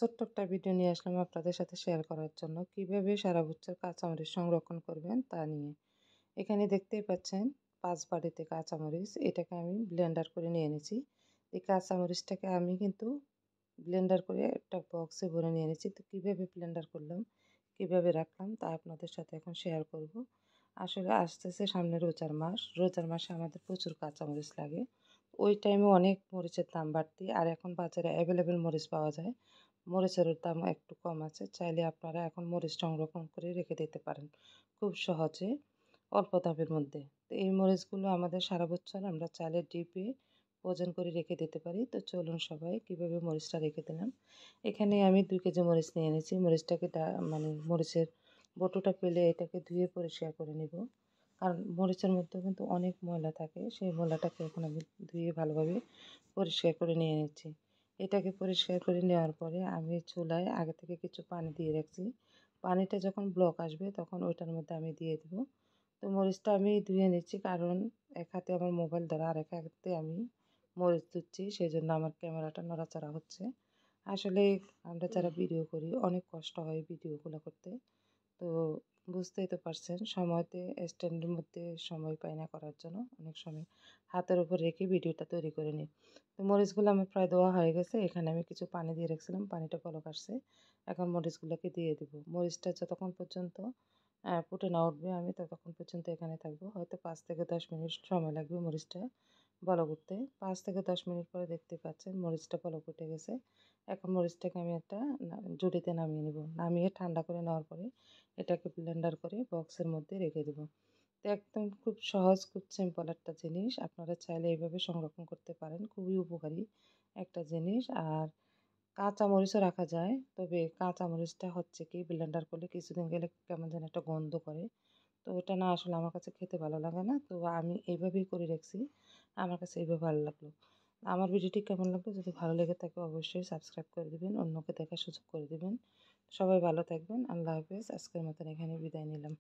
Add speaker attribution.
Speaker 1: ছোট্ট একটা ভিডিও নিয়ে আসলাম আপনাদের সাথে শেয়ার করার জন্য কিভাবে সারা বছর কাঁচামরিচ সংরক্ষণ করবেন তা নিয়ে। এখানে দেখতেই পাচ্ছেন 5 বাটিতে কাঁচামরিচ, এটাকে আমি ব্লেন্ডার করে নিয়ে এনেছি। এই কাঁচামরিচটাকে আমি কিন্তু ব্লেন্ডার করে একটা বক্সে ভরে নিয়ে এনেছি। তো কীভাবে ব্লেন্ডার করলাম, কীভাবে রাখলাম তা আপনাদের সাথে এখন শেয়ার করব। আসলে আসতেছে সামনে রোজার মাস, রোজার মাসে আমাদের প্রচুর কাঁচামরিচ লাগে। ওই টাইমে অনেক মরিচের দাম বাড়তি, আর এখন বাজারে অ্যাভেলেবেল মরিচ পাওয়া যায়। মরিচের দাম একটু কম আছে, চাইলে আপনারা এখন মরিচ সংরক্ষণ করে রেখে দিতে পারেন খুব সহজে, অল্প দামের মধ্যে। তো এই মরিচগুলো আমাদের সারা বছর আমরা চাইলে ডিপে ওজন করে রেখে দিতে পারি। তো চলুন সবাই কীভাবে মরিচটা রেখে দিলাম। এখানে আমি 2 কেজি মরিচ নিয়ে এনেছি। মরিচটাকে মরিচের বটুটা পেলে এটাকে ধুয়ে পরিষ্কার করে নেব, কারণ মরিচের মধ্যে কিন্তু অনেক ময়লা থাকে। সেই ময়লাটাকে এখন আমি ধুয়ে ভালোভাবে পরিষ্কার করে নিয়ে নিচ্ছি। এটাকে পরিষ্কার করে নেওয়ার পরে আমি চুলায় আগে থেকে কিছু পানি দিয়ে রাখছি। পানিটা যখন ব্লক আসবে তখন ওইটার মধ্যে আমি দিয়ে দেবো। তো মরিচটা আমি ধুয়ে নিচ্ছি, কারণ এক হাতে আমার মোবাইল ধরা আর এক হাতে আমি মরিচ ধুচ্ছি, সেই জন্য আমার ক্যামেরাটা নড়াচড়া হচ্ছে। আসলে আমরা যারা ভিডিও করি অনেক কষ্ট হয় ভিডিওগুলো করতে। তো বুঝতেই তো পারছেন, সময়তে স্ট্যান্ডের মধ্যে সময় পাই না করার জন্য, অনেক সময় হাতের উপর রেখে ভিডিওটা তৈরি করে নিই। তো মরিচগুলো আমার প্রায় দেওয়া হয়ে গেছে। এখানে আমি কিছু পানি দিয়ে রাখছিলাম, পানিটা বলক আসছে। এখন মরিচগুলোকে দিয়ে দেবো। মরিচটা যতক্ষণ পর্যন্ত ফুটে না উঠবে আমি ততক্ষণ পর্যন্ত এখানে থাকবো। হয়তো 5 থেকে 10 মিনিট সময় লাগবে মরিচটা বলক উঠতে। 5 থেকে 10 মিনিট পরে দেখতে পাচ্ছেন মরিচটা বলক উঠে গেছে। এখন মরিচটাকে আমি একটা ঝুড়িতে নামিয়ে নেব। নামিয়ে ঠান্ডা করে নেওয়ার পরে এটাকে ব্লেন্ডার করে বক্সের মধ্যে রেখে দেবো। তো একদম খুব সহজ, খুব সিম্পল একটা জিনিস। আপনারা চাইলে এইভাবে সংরক্ষণ করতে পারেন। খুবই উপকারী একটা জিনিস। আর কাঁচা মরিচও রাখা যায়। তবে কাঁচা মরিচটা হচ্ছে কি ব্লেন্ডার করলে কিছুদিন গেলে কেমন যেন একটা গন্ধ করে। তো ওটা না, আসলে আমার কাছে খেতে ভালো লাগে না। তো আমি এইভাবেই করে রাখছি। আমার কাছে এইভাবে ভালো লাগলো। আমার ভিডিওটি কেমন লাগলো, যদি ভালো লেগে থাকে অবশ্যই সাবস্ক্রাইব করে দিবেন, অন্যকে দেখার সুযোগ করে দিবেন। সবাই ভালো থাকবেন। আল্লাহ হাফেজ। আজকের মতন এখানে বিদায় নিলাম।